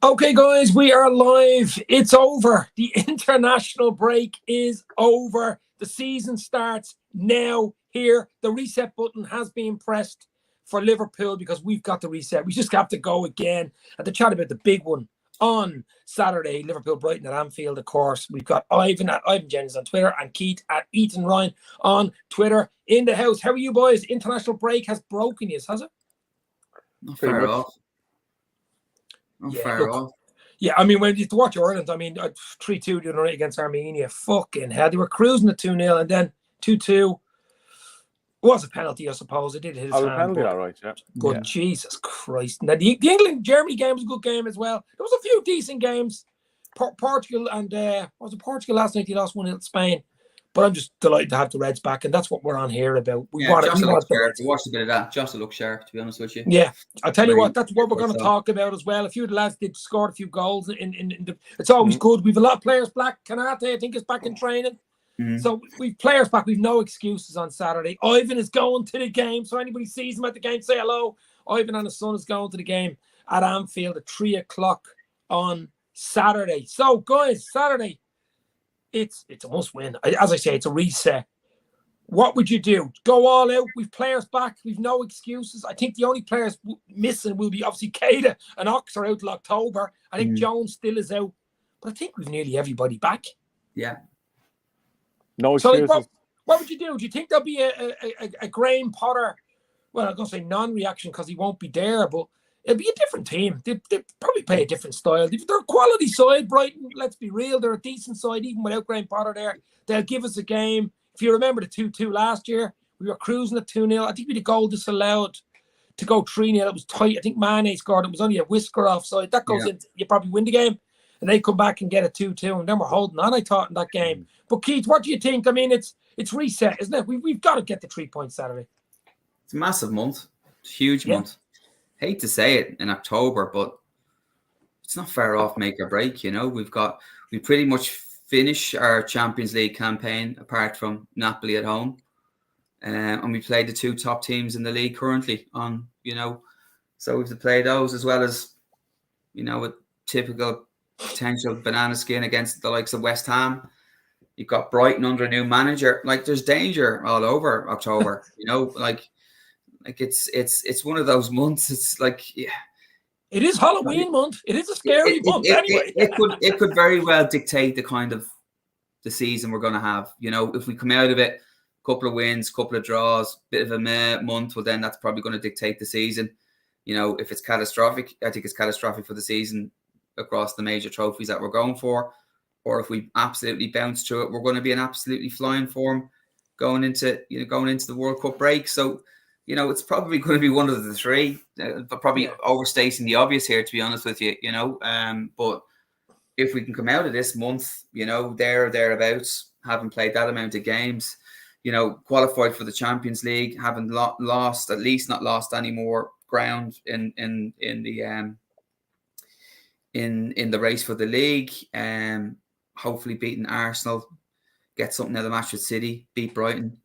Okay, guys, we are live. It's over. The international break is over. The season starts now here. The reset button has been pressed for Liverpool because we've got the reset. We just have to go again and to chat about the big one on Saturday, Liverpool Brighton at Anfield, of course. We've got Ivan at Ivan Jennings on Twitter and Keith at Ethan Ryan on Twitter in the house. How are you, boys? International break has broken you, has it? Not far off. Yeah, I mean, when you watch Ireland, I mean, 3-2 the other night against Armenia, fucking hell. They were cruising at 2-0 and then 2-2. It was a penalty, I suppose. It did hit his hand. Penalty, all right, yeah. But Jesus Christ. Now, the England-Germany game was a good game as well. There was a few decent games. Portugal and, was it Portugal last night? They lost 1-0 at Spain. But I'm just delighted to have the Reds back, and that's what we're on here about. Josh will look sharp. I watched a bit of that. Josh will look sharp, to be honest with you. Yeah, I'll tell you what, that's what we're going to talk about as well. A few of the lads did score a few goals. It's always good. We've a lot of players back. Kanate, I think, is back in training. So we've players back. We've no excuses on Saturday. Ivan is going to the game, so anybody sees him at the game, say hello. Ivan and his son is going to the game at Anfield at 3 o'clock on Saturday. So, guys, Saturday. It's a must win. As I say, it's a reset. What would you do? Go all out? We've players back. We've no excuses. I think the only players missing will be obviously Keita and Ox are out till October. I think Jones still is out. But I think we've nearly everybody back. Yeah. No excuses. So what would you do? Do you think there'll be a Graham Potter, well, I'm going to say non-reaction because he won't be there, but it'll be a different team. They probably play a different style. They're a quality side, Brighton. Let's be real. They're a decent side, even without Graham Potter there. They'll give us a game. If you remember the 2-2 last year, we were cruising at 2-0. I think we had a goal disallowed to go 3-0. It was tight. I think Mane scored. It was only a whisker offside. That goes in. You probably win the game. And they come back and get a 2-2. And then we're holding on, I thought, in that game. But Keith, what do you think? I mean, it's reset, isn't it? We've got to get the 3 points Saturday. It's a massive month. It's a huge month. Hate to say it in October, but it's not far off make or break. You know, we pretty much finished our Champions League campaign apart from Napoli at home, and we played the two top teams in the league currently on. You know, so we've to play those as well as, you know, a typical potential banana skin against the likes of West Ham. You've got Brighton under a new manager. Like, there's danger all over October. You know, like it's one of those months. It's like, yeah, it is Halloween month. It is a scary month anyway. It could very well dictate the kind of the season we're going to have. You know, if we come out of it, couple of wins, couple of draws, bit of a meh month, well, then that's probably going to dictate the season. You know, if it's catastrophic, I think it's catastrophic for the season across the major trophies that we're going for. Or if we absolutely bounce through it, we're going to be in absolutely flying form going into the World Cup break. So, you know, it's probably going to be one of the three, but probably overstating the obvious here, to be honest with you, you know. But if we can come out of this month, you know, thereabouts, having played that amount of games, you know, qualified for the Champions League, having not lost any more ground in the race for the league, hopefully beating Arsenal, get something out of the match with City, beat Brighton.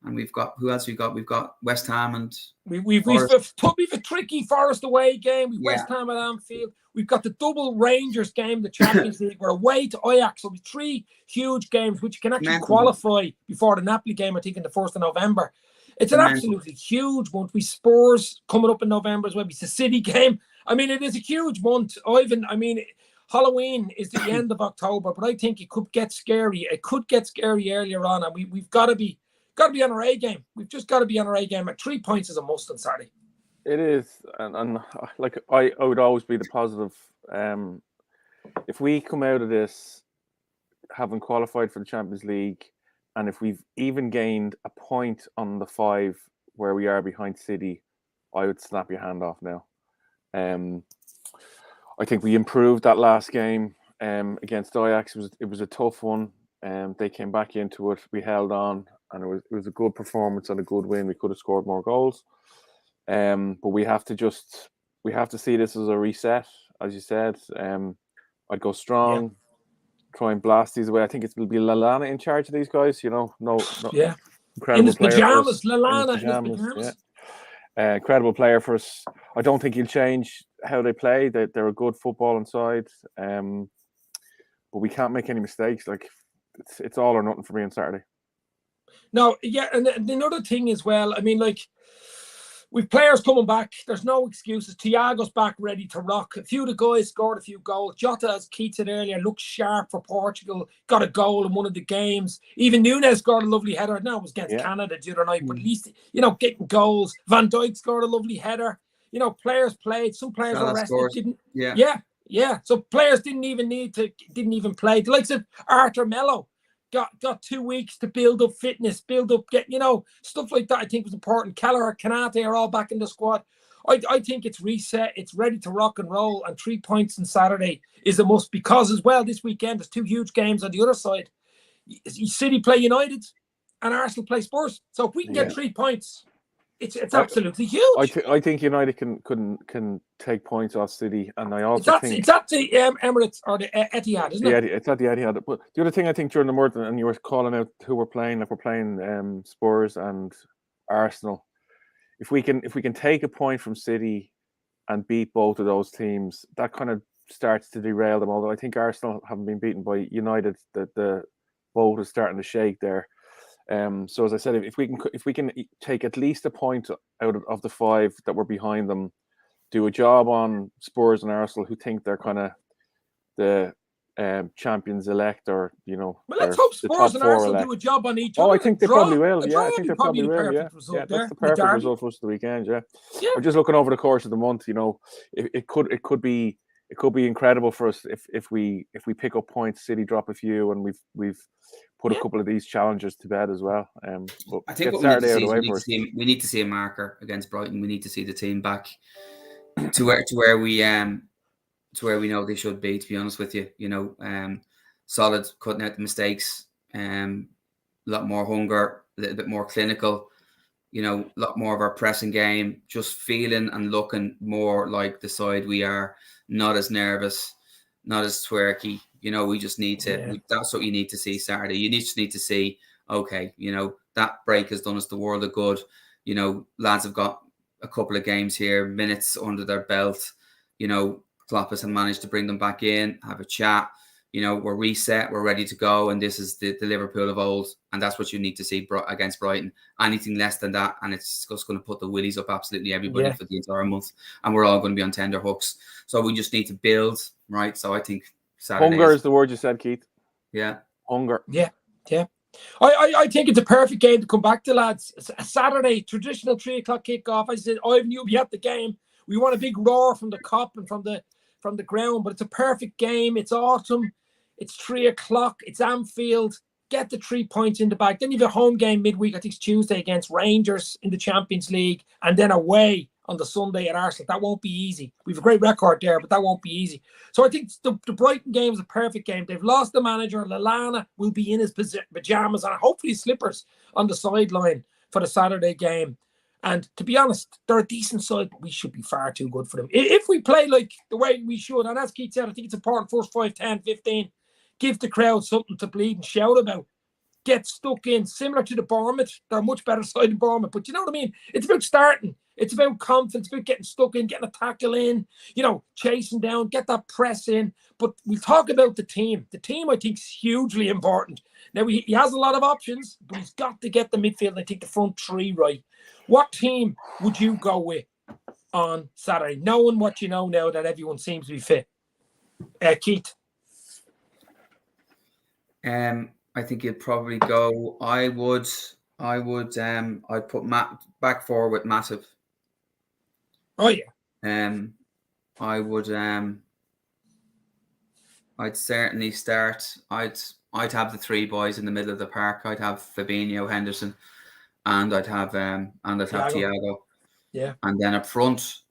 And we've got, who else we've got? We've got West Ham and we've a tricky Forest away game. We've West Ham at Anfield. We've got the double Rangers game, the Champions League. We're away to Ajax. So we've 3 huge games which you can actually qualify before the Napoli game, I think, in the 1st of November. It's an absolutely huge month. We Spurs coming up in November as well. It's a City game. I mean, it is a huge month, Ivan. I mean, Halloween is the end of October, but I think it could get scary. It could get scary earlier on, and we've got to be on our A game. We've just got to be on our A game. At 3 points is a must on Saturday. It is, and like I would always be the positive. If we come out of this having qualified for the Champions League, and if we've even gained a point on the 5 where we are behind City, I would snap your hand off now. I think we improved that last game against Ajax. It was a tough one. They came back into it. We held on, and it was a good performance and a good win. We could have scored more goals, but we have to see this as a reset, as you said. I'd go strong, try and blast these away. I think it will be Lallana in charge of these guys. You know, incredible in his player pajamas, Lallana in his pajamas. Incredible player for us. I don't think he'll change how they play. They're a good footballing side, but we can't make any mistakes. Like it's all or nothing for me on Saturday. No, yeah, and another thing as well. I mean, like, with players coming back, there's no excuses. Thiago's back ready to rock. A few of the guys scored a few goals. Jota, as Keith said earlier, looked sharp for Portugal. Got a goal in one of the games. Even Nunes scored a lovely header. No, it was against Canada the other night, but at least, getting goals. Van Dijk scored a lovely header. Players played. Some players were rested. Didn't. Yeah. So players didn't even play. The likes of Arthur Melo got 2 weeks to build up fitness, stuff like that. I think was important. Keller, Kanate are all back in the squad. I think it's reset. It's ready to rock and roll. And 3 points on Saturday is a must, because as well this weekend there's 2 huge games on the other side. City play United and Arsenal play Spurs. So if we can get 3 points, it's absolutely huge. I think United can take points off City, and I also think it's at the Emirates or the Etihad, isn't it? It's at the Etihad. But the other thing I think during the month, and you were calling out who we're playing, like we're playing Spurs and Arsenal. If we can take a point from City and beat both of those teams, that kind of starts to derail them. Although I think Arsenal haven't been beaten by United, that the boat is starting to shake there. So as I said, if we can take at least a point out of the 5 that we're behind them, do a job on Spurs and Arsenal, who think they're kind of the champions elect, or Well, let's hope Spurs and Arsenal do a job on each other. Oh, I think they probably will. Yeah, I think they probably will. Yeah, that's the perfect result for us the weekend. Yeah, I'm just looking over the course of the month. It could be incredible for us if we pick up points. City drop a few, and we've put a couple of these challenges to bed as well. But I think what we need to see a marker against Brighton. We need to see the team back to where we know they should be. To be honest with you, solid, cutting out the mistakes, a lot more hunger, a little bit more clinical. A lot more of our pressing game, just feeling and looking more like the side we are, not as nervous, not as twerky. We just need to, that's what you need to see Saturday. You just need to see, okay, that break has done us the world of good. Lads have got a couple of games here, minutes under their belt. Klopp has managed to bring them back in, have a chat. We're reset, we're ready to go, and this is the Liverpool of old, and that's what you need to see against Brighton. Anything less than that, and it's just going to put the willies up absolutely everybody for the entire month, and we're all going to be on tender hooks. So we just need to build, right? So I think Saturday hunger is the word you said, Keith. Yeah, hunger. Yeah. I think it's a perfect game to come back to, lads. It's a Saturday, traditional 3 o'clock kickoff. I said, Ivan, you'll be at the game. We want a big roar from the Kop and from the ground, but it's a perfect game. It's autumn. It's 3 o'clock. It's Anfield. Get the 3 points in the bag. Then you have a home game midweek. I think it's Tuesday against Rangers in the Champions League, and then away on the Sunday at Arsenal. That won't be easy. We have a great record there, but that won't be easy. So I think the Brighton game is a perfect game. They've lost the manager. Lallana will be in his pajamas and hopefully slippers on the sideline for the Saturday game. And to be honest, they're a decent side, but we should be far too good for them. If we play like the way we should, and as Keith said, I think it's important, first 5, 10, 15, give the crowd something to bleed and shout about. Get stuck in, similar to the Bournemouth. They're a much better side than Bournemouth, but you know what I mean? It's about starting. It's about confidence, it's about getting stuck in, getting a tackle in, chasing down, get that press in. But we'll talk about the team. The team, I think, is hugely important. Now, he has a lot of options, but he's got to get the midfield and I think the front 3 right. What team would you go with on Saturday, knowing what you know now that everyone seems to be fit? Keith? I think you'd probably go. I'd put Matt back forward with Matip. Oh yeah. I would. I'd certainly start. I'd have the 3 boys in the middle of the park. I'd have Fabinho, Henderson, and I'd have Thiago. Yeah. And then up front.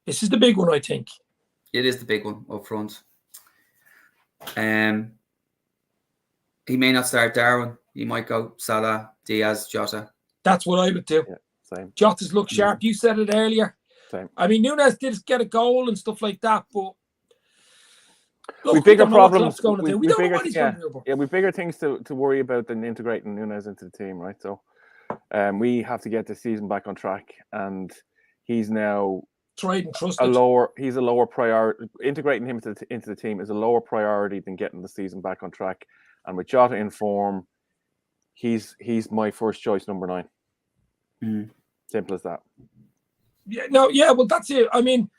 This is the big one, I think. It is the big one up front. He may not start Darwin. He might go Salah, Diaz, Jota. That's what I would do. Yeah, same. Jota's look sharp. You said it earlier. Same. I mean, Nunes did get a goal and stuff like that, but we've bigger problems. We don't know what he's going to do. Yeah, we've bigger things to worry about than integrating Nunes into the team, right? So we have to get the season back on track, and he's now tried and trusted. He's a lower priority. Integrating him into the team is a lower priority than getting the season back on track. And with Jota in form, he's my first choice, number 9. Simple as that. Well, that's it. I mean,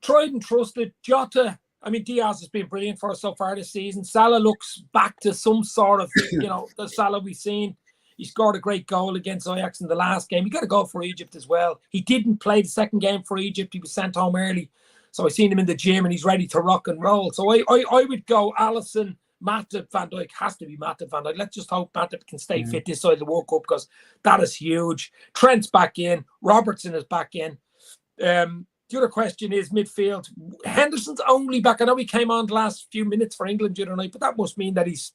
tried and trusted. Jota, I mean, Diaz has been brilliant for us so far this season. Salah looks back to some sort of, the Salah we've seen. He scored a great goal against Ajax in the last game. He got a goal for Egypt as well. He didn't play the second game for Egypt. He was sent home early. So I seen him in the gym and he's ready to rock and roll. So I would go Alisson, Matip, Van Dijk. Has to be Matip, Van Dijk. Let's just hope Matip can stay fit this side of the World Cup, because that is huge. Trent's back in. Robertson is back in. The other question is midfield. Henderson's only back. I know he came on the last few minutes for England the other night, but that must mean that he's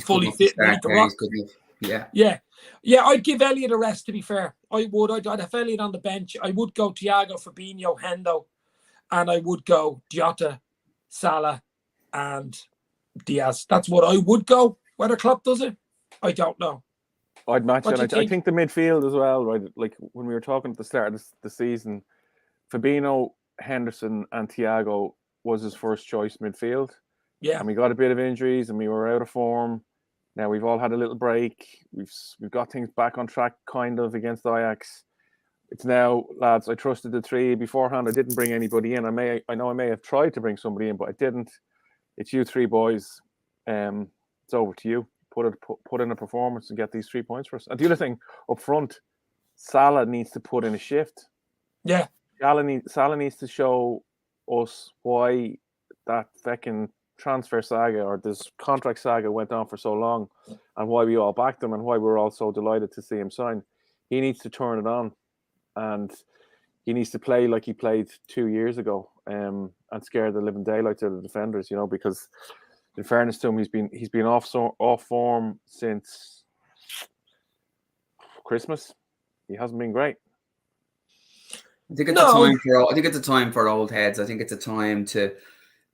fully fit. Ready to rock. Yeah. I'd give Elliott a rest, to be fair. I would. I'd have Elliott on the bench. I would go Thiago, Fabinho, Hendo, and I would go Jota, Salah, and Diaz. That's what I would go. Whether Klopp does it, I don't know. I'd match it. I think the midfield as well, right? Like when we were talking at the start of the season, Fabinho, Henderson, and Thiago was his first choice midfield. Yeah. And we got a bit of injuries and we were out of form. Now we've all had a little break. We've got things back on track, kind of, against Ajax. It's now, lads, I trusted the 3 beforehand. I didn't bring anybody in. I know I may have tried to bring somebody in, but I didn't. It's you 3 boys. It's over to you. Put in a performance and get these 3 points for us. And the other thing, up front, Salah needs to put in a shift. Yeah. Salah needs to show us why that fucking transfer saga or this contract saga went on for so long, and why we all backed him and why we're all so delighted to see him sign. He needs to turn it on, and he needs to play like he played 2 years ago, and scare the living daylights out of the defenders, because in fairness to him, he's been off form since Christmas. He hasn't been great. I think it's a time for old heads. I think it's a time to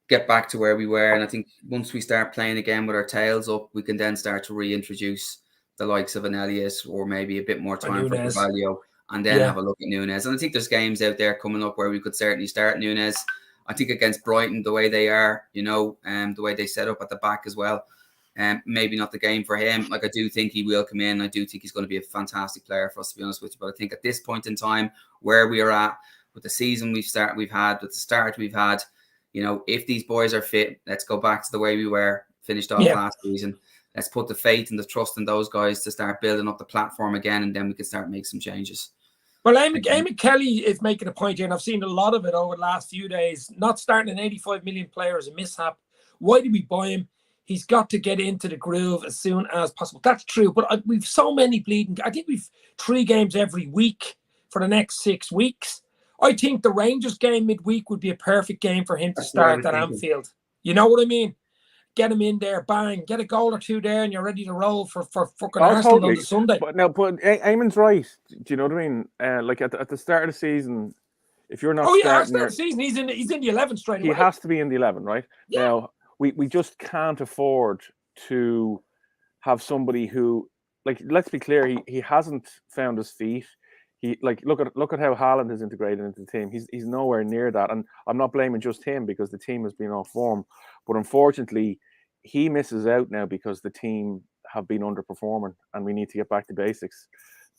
get back to where we were. And I think once we start playing again with our tails up, we can then start to reintroduce the likes of an Elliott, or maybe a bit more time for Carvalho, and then have a look at Nunes. And I think there's games out there coming up where we could certainly start Nunes. I think against Brighton, the way they are, the way they set up at the back as well, maybe not the game for him. Like, I do think he will come in. I do think he's going to be a fantastic player for us, to be honest with you. But I think at this point in time, where we are at, with the season we've had, with the start we've had, if these boys are fit, let's go back to the way we were, finished off last season. Let's put the faith and the trust in those guys to start building up the platform again, and then we can start making some changes. Well, Eamon Kelly is making a point here, and I've seen a lot of it over the last few days. Not starting an 85 million player is a mishap. Why did we buy him? He's got to get into the groove as soon as possible. That's true, but we've so many bleeding. I think we've 3 games every week for the next 6 weeks. I think the Rangers game midweek would be a perfect game for him to start at Anfield. You know what I mean? Get him in there, bang, get a goal or 2 there, and you're ready to roll for fucking Arsenal on the Sunday. But Eamon's right. Do you know what I mean? Like at the start of the season, if you're not start of the season, he's in the 11 straight away. He has to be in the 11, right? Yeah. Now, we just can't afford to have somebody who, like, let's be clear, he hasn't found his feet. Look at how Haaland is integrated into the team. He's nowhere near that, and I'm not blaming just him, because the team has been off form. But unfortunately, he misses out now because the team have been underperforming, and we need to get back to basics.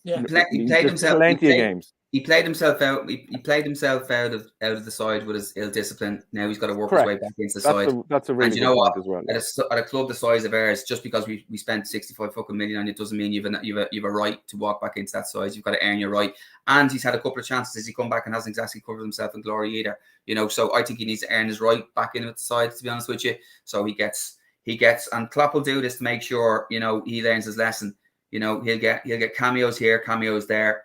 Yeah, he played himself. Plenty of games. He played himself out. He played himself out of the side with his ill discipline. Now he's got to work his way back into the side. That's a really good point as well. At a club the size of ours, just because we spent 65 fucking million on it, doesn't mean you've a right to walk back into that size. You've got to earn your right. And he's had a couple of chances as he come back and hasn't exactly covered himself in glory either. So I think he needs to earn his right back in with the side, to be honest with you. So he gets, and Klopp will do this to make sure he learns his lesson. He'll get cameos here, cameos there.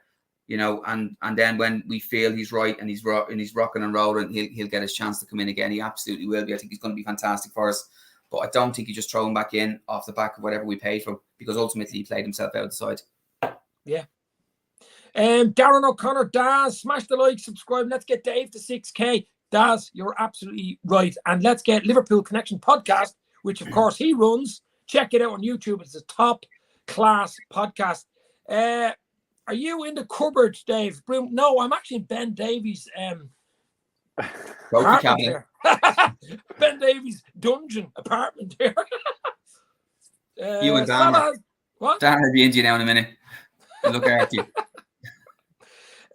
And then when we feel he's right and he's rocking and rolling, he'll get his chance to come in again. He absolutely will be. I think he's going to be fantastic for us. But I don't think you just throw him back in off the back of whatever we paid for him, because ultimately he played himself out of the side. Yeah. Darren O'Connor, Daz, smash the like, subscribe. Let's get Dave to 6K. Daz, you're absolutely right. And let's get Liverpool Connection podcast, which of course he runs. Check it out on YouTube. It's a top class podcast. Are you in the cupboard, Dave? No, I'm actually in Ben Davies' apartment here. Ben Davies' dungeon apartment here. You and Dan. What? Dan will be into you now in a minute. And look after you.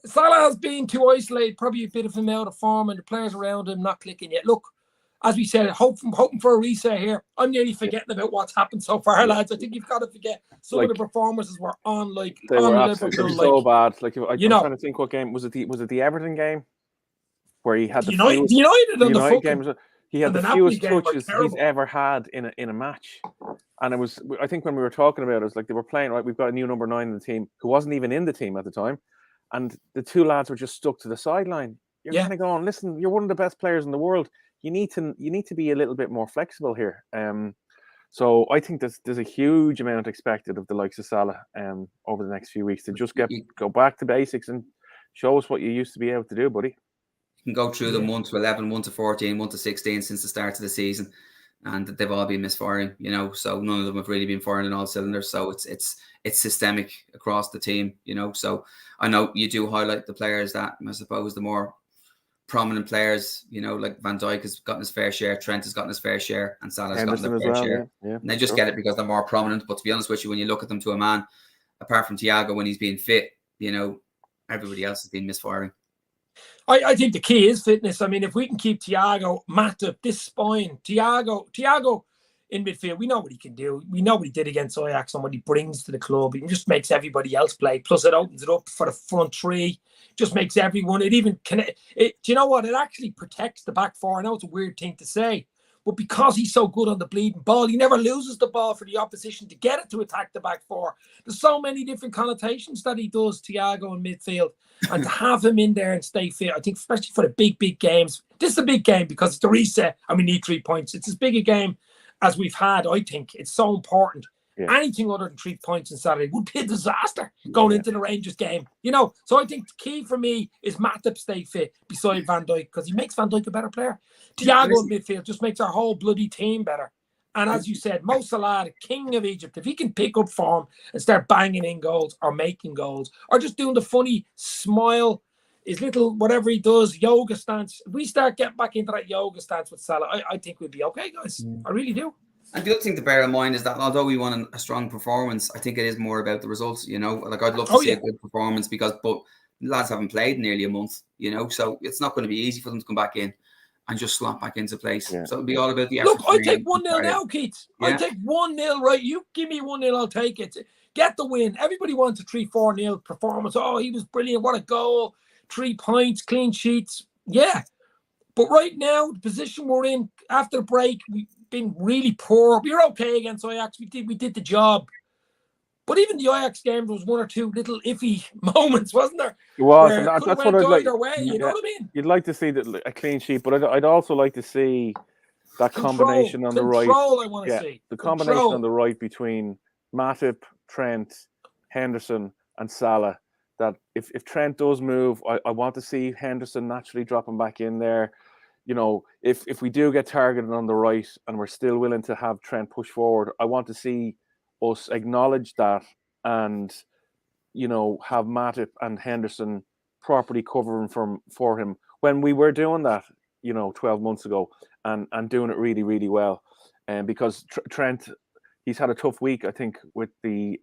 Salah has been too isolated, probably a bit of him out of form, and the players around him not clicking yet. Look, as we said, hoping for a reset here. I'm nearly forgetting about what's happened so far, lads. I think you've got to forget some of the performances were on, like they on were Liverpool, so bad. Like I'm trying to think what game was it. The Everton game where he had the United game. He had the fewest touches he's ever had in a match. And it was, I think when we were talking about it, it was like they were playing, right, we've got a new number 9 in the team who wasn't even in the team at the time. And the two lads were just stuck to the sideline. You're kind of going, listen, you're one of the best players in the world. You need to be a little bit more flexible here. So I think there's a huge amount expected of the likes of Salah over the next few weeks to just go back to basics and show us what you used to be able to do, buddy. You can go through them 1 to 11, 1 to 14, 1 to 16 since the start of the season, and they've all been misfiring, you know. So none of them have really been firing on all cylinders. So it's systemic across the team, you know. So I know you do highlight the players that I suppose the more prominent players, you know, like Van Dijk has gotten his fair share, Trent has gotten his fair share, and Salah's gotten their fair share. Yeah. And they just get it because they're more prominent. But to be honest with you, when you look at them to a man, apart from Thiago when he's being fit, you know, everybody else has been misfiring. I think the key is fitness. I mean, if we can keep Thiago, Matip, this spine, Thiago in midfield, we know what he can do. We know what he did against Ajax and what he brings to the club. He just makes everybody else play. Plus, it opens it up for the front three. Just makes everyone. It even connect. Do you know what? It actually protects the back four. I know it's a weird thing to say, but because he's so good on the bleeding ball, he never loses the ball for the opposition to get it to attack the back four. There's so many different connotations that he does, Thiago, in midfield. And to have him in there and stay fit, I think, especially for the big games. This is a big game because it's the reset and we need 3 points. It's as big a game as we've had, I think. It's so important. Yeah. Anything other than 3 points on Saturday would be a disaster going into the Rangers game. You know, so I think the key for me is Matip stay fit beside Van Dijk because he makes Van Dijk a better player. Thiago in midfield just makes our whole bloody team better. And as you said, Mo Salah, the king of Egypt, if he can pick up form and start banging in goals or making goals or just doing the funny smile, his little whatever he does, yoga stance, if we start getting back into that yoga stance with Salah, I think we'll be okay, guys. I really do. And the other thing to bear in mind is that although we want a strong performance, I think it is more about the results, you know. Like I'd love to see a good performance because but lads haven't played nearly a month, you know, so it's not going to be easy for them to come back in and just slot back into place. Yeah. So it'll be all about the effort. Look, I take 1-0 now, Keith. Yeah. I take 1-0, right? You give me 1-0, I'll take it. Get the win. Everybody wants a 3-4-0 performance. Oh, he was brilliant. What a goal. 3 points, clean sheets. Yeah. But right now, the position we're in after the break, we've been really poor. We were okay against Ajax. We did the job. But even the Ajax game, there was 1 or 2 little iffy moments, wasn't there? It was, and that's what I'd like. Way, you know what I mean? You'd like to see that a clean sheet, but I'd also like to see that combination on the right. Control, I want to see. The combination on the right between Matip, Trent, Henderson, and Salah. That if Trent does move, I want to see Henderson naturally dropping back in there. You know, if we do get targeted on the right and we're still willing to have Trent push forward, I want to see us acknowledge that and, you know, have Matip and Henderson properly covering for him when we were doing that, you know, 12 months ago and doing it really, really well. And because Trent, he's had a tough week, I think, with the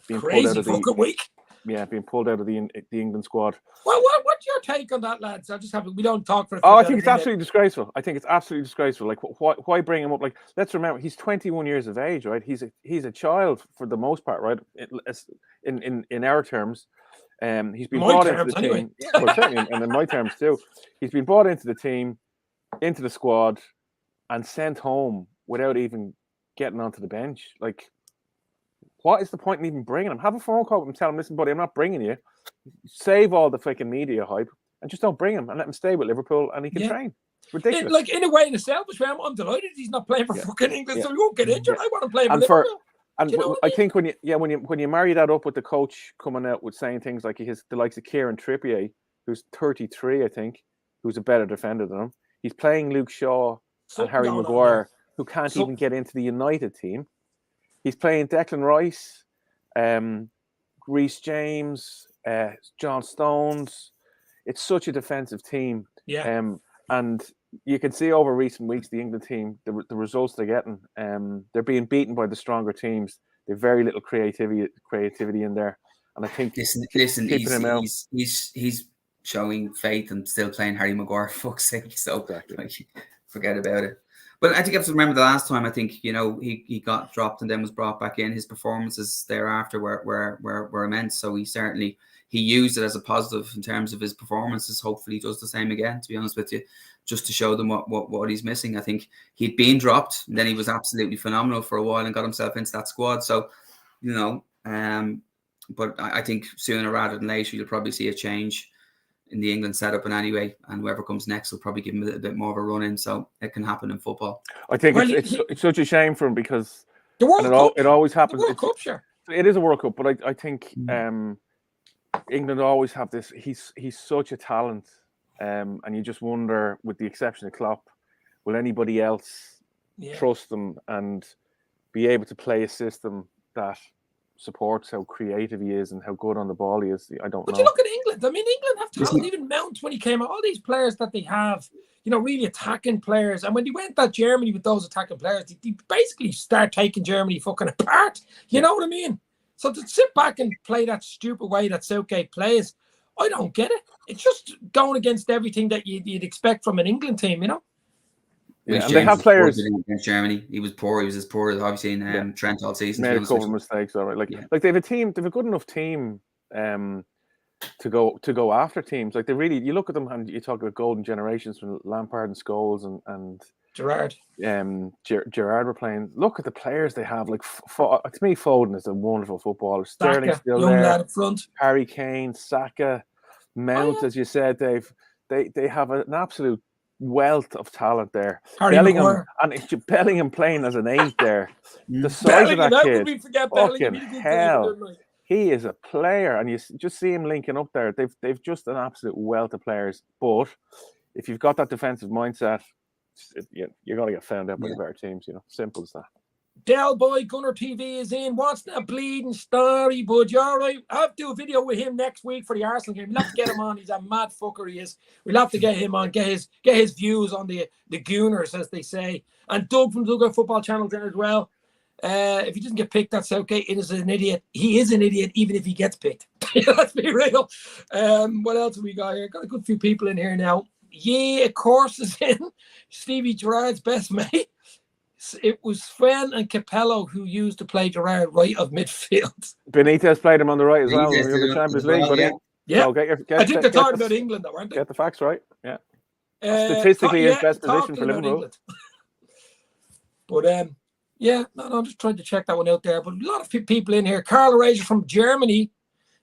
being pulled out of the week. Yeah, being pulled out of the England squad. Well, what's your take on that, lads? We don't talk for. I think it's absolutely disgraceful. I think it's absolutely disgraceful. Like, why bring him up? Like, let's remember, he's 21 years of age, right? He's a child for the most part, right? In our terms, he's been brought into the team. Well, certainly, and in my terms too, he's been brought into the team, into the squad, and sent home without even getting onto the bench. Like, what is the point in even bringing him? Have a phone call with him, tell him, listen, buddy, I'm not bringing you. Save all the freaking media hype and just don't bring him and let him stay with Liverpool and he can train. It's ridiculous. In a way, in a selfish way, I'm delighted he's not playing for fucking England, so he won't get injured. I want to play for Liverpool. And you know I think when you marry that up with the coach coming out with saying things like the likes of Kieran Trippier, who's 33, I think, who's a better defender than him. He's playing Luke Shaw and Harry Maguire, who can't even get into the United team. He's playing Declan Rice, Reece James, John Stones. It's such a defensive team. Yeah. And you can see over recent weeks the England team, the results they're getting. They're being beaten by the stronger teams. They've very little creativity in there. And I think listen, keeping him out. He's showing faith and still playing Harry Maguire. For fuck's sake! So Exactly. like, forget about it. But I think you have to remember the last time. I think he got dropped and then was brought back in. His performances thereafter were immense. So he used it as a positive in terms of his performances. Hopefully, he does the same again. To be honest with you, just to show them what he's missing. I think he'd been dropped, and then he was absolutely phenomenal for a while and got himself into that squad. So, but I think sooner rather than later, you'll probably see a change in the England setup. And anyway, and whoever comes next will probably give him a little bit more of a run in. So it can happen in football. I think it's such a shame for him because the World Cup, it always happens. The World Cup, sure. It is a World Cup, but I think England always have this. He's such a talent, and you just wonder, with the exception of Klopp, will anybody else trust him and be able to play a system that supports how creative he is and how good on the ball he is? I don't know. But you look at England. I mean, England have talent. Even Mount, when he came out, all these players that they have, really attacking players. And when they went at Germany with those attacking players, they basically start taking Germany fucking apart. You know what I mean? So to sit back and play that stupid way that Southgate plays, I don't get it. It's just going against everything that you'd expect from an England team, Yeah, and they have players against Germany. He was poor. He was as poor as obviously in Trent all season. Made a couple of mistakes, all right. Like they have a team. They have a good enough team to go after teams. Like you look at them and you talk about golden generations from Lampard and Scholes and Gerrard. Gerrard were playing. Look at the players they have. Like to me, Foden is a wonderful footballer. Sterling still young there. Lad up front. Harry Kane, Saka, Mount, as you said, Dave. They have an absolute wealth of talent there. Bellingham playing as an 8 there. The size of that kid, fucking hell, he is a player, and you just see him linking up there. They've just an absolute wealth of players. But if you've got that defensive mindset, you're gonna get found out by the better teams. Simple as that. Del Boy Gunner TV is in. What's that bleeding story, bud? You all right? I'll have to do a video with him next week for the Arsenal game. We'll have to get him on. He's a mad fucker, he is. We'll have to get him on, get his views on the Gunners, as they say. And Doug from Dugout Football Channel there as well. If he doesn't get picked, that's okay. It is an idiot. He is an idiot, even if he gets picked. Let's be real. What else have we got here? Got a good few people in here now. Of course, is in. Stevie Gerrard's best mate. It was Sven and Capello who used to play Gerrard right of midfield. Benitez played him on the right as well in the Champions League, buddy. Yeah. So I think they're talking about England, though, aren't they? Get the facts right. Yeah. Statistically, his best position for Liverpool. But I'm just trying to check that one out there. But a lot of people in here. Carl Rager from Germany.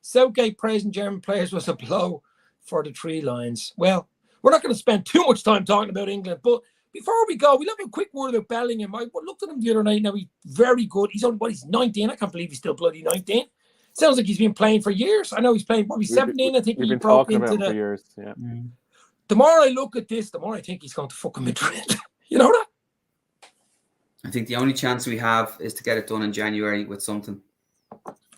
Southgate praising German players was a blow for the Three Lions. Well, we're not going to spend too much time talking about England, but before we go, we'll have a quick word about Bellingham. I looked at him the other night. Now, he's very good. He's 19. I can't believe he's still bloody 19. Sounds like he's been playing for years. I know he's playing probably 17. I think we've been talking about him for years. Yeah. The more I look at this, the more I think he's going to fucking Madrid. You know that? I think the only chance we have is to get it done in January with something.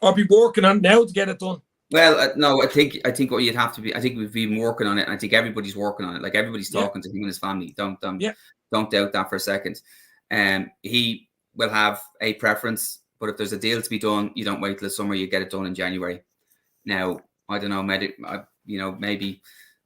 I'll be working on it now to get it done. Well, no, I think what you'd have to be. I think we've been working on it, and I think everybody's working on it. Like everybody's talking to him and his family. Don't doubt that for a second. He will have a preference, but if there's a deal to be done, you don't wait till the summer. You get it done in January. Now, I don't know.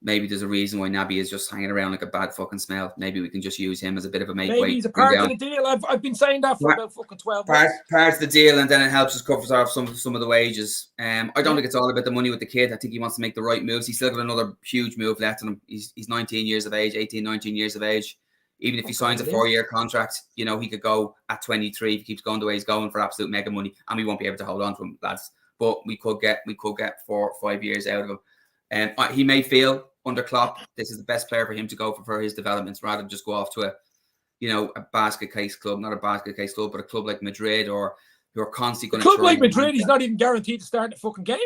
Maybe there's a reason why Naby is just hanging around like a bad fucking smell. Maybe we can just use him as a bit of a make weight. Maybe he's a part of the deal. I've been saying that for about fucking 12 months. Part of the deal, and then it helps us cover off some of the wages. I don't think it's all about the money with the kid. I think he wants to make the right moves. He's still got another huge move left in him. He's 19 years of age. Even if he signs a 4-year contract, he could go at 23 if he keeps going the way he's going for absolute mega money, and we won't be able to hold on to him, lads. But we could get 4 or 5 years out of him. He may feel under Klopp this is the best player for him to go for his developments, rather than just go off to a basket case club, not a basket case club, but a club like Madrid, or who are constantly going to. Club like Madrid, he's not even guaranteed to start the fucking game.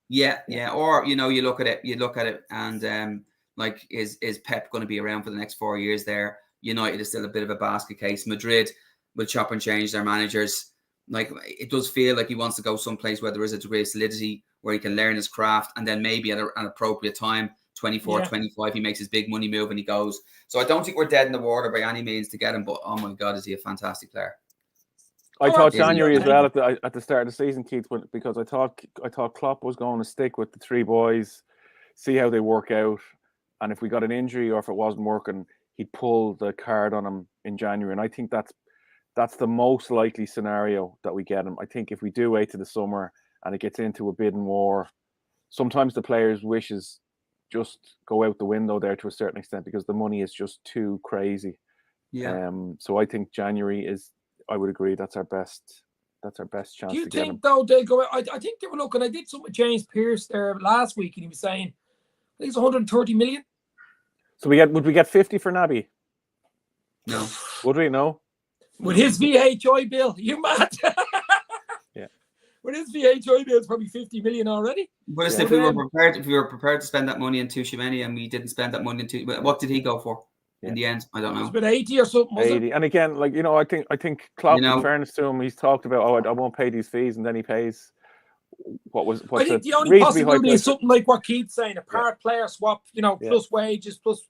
Yeah. Or you look at it, and like is Pep going to be around for the next 4 years there? United is still a bit of a basket case. Madrid will chop and change their managers. Like, it does feel like he wants to go someplace where there is a degree of solidity, where he can learn his craft, and then maybe at an appropriate time, 24, 25, he makes his big money move and he goes. So I don't think we're dead in the water by any means to get him, but oh my God, is he a fantastic player. I thought January as well at the start of the season, Keith, because I thought Klopp was going to stick with the three boys, see how they work out, and if we got an injury or if it wasn't working, he'd pull the card on him in January. And I think that's the most likely scenario that we get him. I think if we do wait to the summer and it gets into a bidding war, sometimes the players' wishes just go out the window there to a certain extent because the money is just too crazy. Yeah. So I think January is. I would agree. That's our best chance. Do you to get think him. though they go? I think they were looking. I did something with James Pearce there last week, and he was saying, I think it's 130 million. So would we get 50 for Naby? No. Would we? No. With his VHI bill, you mad? Yeah. With his VHI bill, it's probably 50 million already. But if we were prepared to spend that money in Tushimeni and we didn't spend that money in what did he go for? In the end, I don't know. It was about 80 or something, was 80. it? And again, like, I think Klopp, in fairness to him, he's talked about, I won't pay these fees, and then he pays what's I think the only possibility is something like what Keith's saying, a player swap, plus wages, plus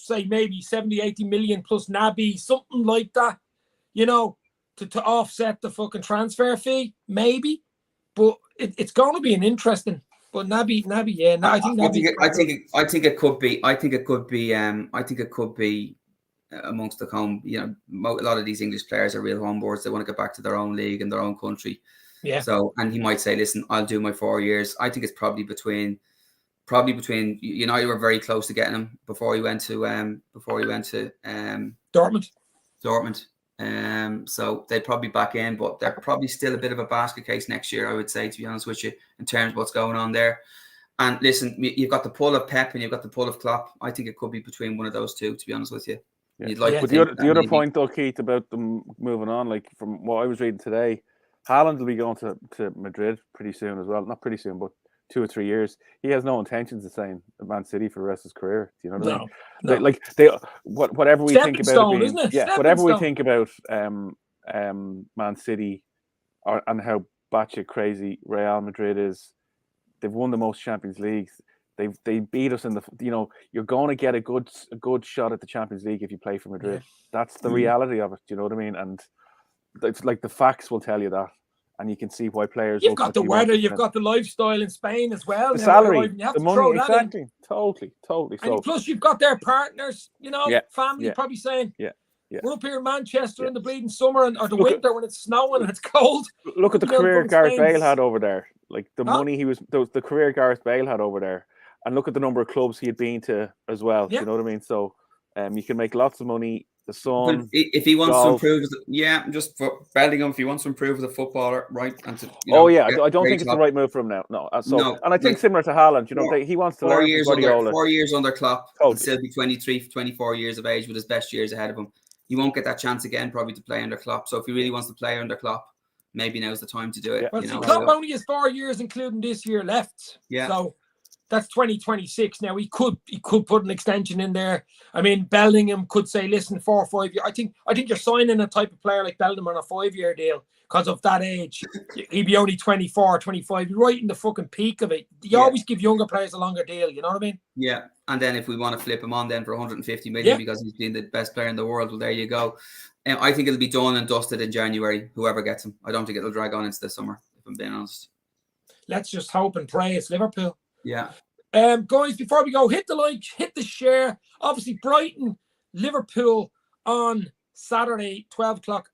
say maybe 70, 80 million plus Naby, something like that, to offset the fucking transfer fee, maybe. But it's going to be an interesting. But Naby, yeah. No, I think it could be. I think it could be amongst the home. A lot of these English players are real homeboards. They want to get back to their own league and their own country. Yeah. So, and he might say, "Listen, I'll do my 4 years." I think it's probably between. United were very close to getting him before he went to Dortmund. So they'd probably back in, but they're probably still a bit of a basket case next year, I would say, to be honest with you, in terms of what's going on there. And listen, you've got the pull of Pep and you've got the pull of Klopp. I think it could be between one of those two, to be honest with you. Yeah. But the other point, though, Keith, about them moving on, like from what I was reading today, Haaland will be going to Madrid pretty soon as well. Not pretty soon, but 2 or 3 years. He has no intentions of staying at Man City for the rest of his career. Do you know what I mean? No. Whatever we think about it being, whatever we think about Man City and how batshit crazy Real Madrid is, they've won the most Champions Leagues. They beat us in the. You're going to get a good shot at the Champions League if you play for Madrid. That's the reality of it. Do you know what I mean? And it's like the facts will tell you that. And you can see why players. You've got the weather, you've got the lifestyle in Spain as well. The salary, the money, exactly. Totally. And plus, you've got their partners, family probably saying, we're up here in Manchester in the bleeding summer or the winter when it's snowing and it's cold. Look at the career Gareth Bale had over there. Like the money the career Gareth Bale had over there. And look at the number of clubs he had been to as well. You know what I mean? So you can make lots of money. The sun. But if he wants to improve, just for Bellingham, if he wants to improve as a footballer, right? And to, I don't think it's the right move for him now. No, and I think similar to Haaland, he wants to learn from Guardiola. 4 years under Klopp, and still be 23, 24 years of age with his best years ahead of him. He won't get that chance again, probably, to play under Klopp. So if he really wants to play under Klopp, maybe now's the time to do it. Well, Klopp only has 4 years, including this year, left. Yeah. So that's 2026. Now he could put an extension in there. I mean, Bellingham could say, listen, 4 or 5 years. I think you're signing a type of player like Bellingham on a 5-year deal because of that age. He'd be only 24, 25, right in the fucking peak of it. You always give younger players a longer deal, you know what I mean? Yeah. And then if we want to flip him on then for 150 million because he's been the best player in the world, well, there you go. I think it'll be done and dusted in January, whoever gets him. I don't think it'll drag on into the summer, if I'm being honest. Let's just hope and pray it's Liverpool. Yeah. Guys, before we go, hit the like, hit the share. Obviously, Brighton, Liverpool on Saturday, 3 o'clock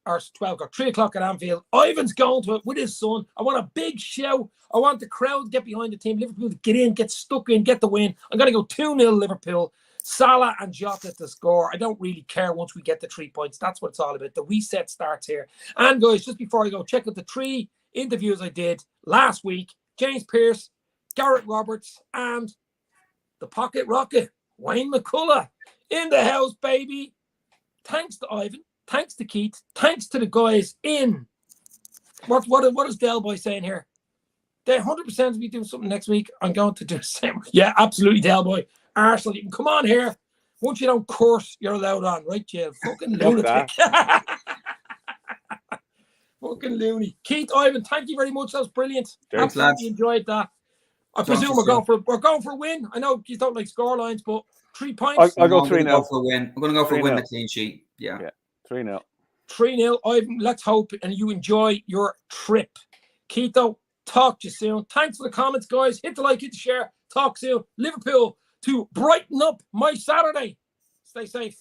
at Anfield. Ivan's going to it with his son. I want a big show. I want the crowd to get behind the team. Liverpool to get in, get stuck in, get the win. I'm going to go 2-0 Liverpool. Salah and Jota to score. I don't really care once we get the 3 points. That's what it's all about. The reset starts here. And guys, just before I go, check out the 3 interviews I did last week. James Pearce, Garrett Roberts, and the Pocket Rocket, Wayne McCullough, in the house, baby. Thanks to Ivan. Thanks to Keith. Thanks to the guys in. What is Del Boy saying here? They 100% will be doing something next week. I'm going to do the same. Yeah, absolutely, Del Boy. Arsenal, you can come on here. Once you don't curse, you're allowed on, right, Jill? Fucking lunatic. But Fucking loony. Keith, Ivan, thank you very much. That was brilliant. Thanks, Absolutely lads. enjoyed that. I presume we're going for a win. I know you don't like score lines, but 3 points. I'll go 3-0. I'm going to go for a win. I'm going to go for a win, the clean sheet. Yeah. 3-0. 3-0. Ivan, let's hope and you enjoy your trip. Keito, talk to you soon. Thanks for the comments, guys. Hit the like, hit the share. Talk soon. Liverpool to brighten up my Saturday. Stay safe.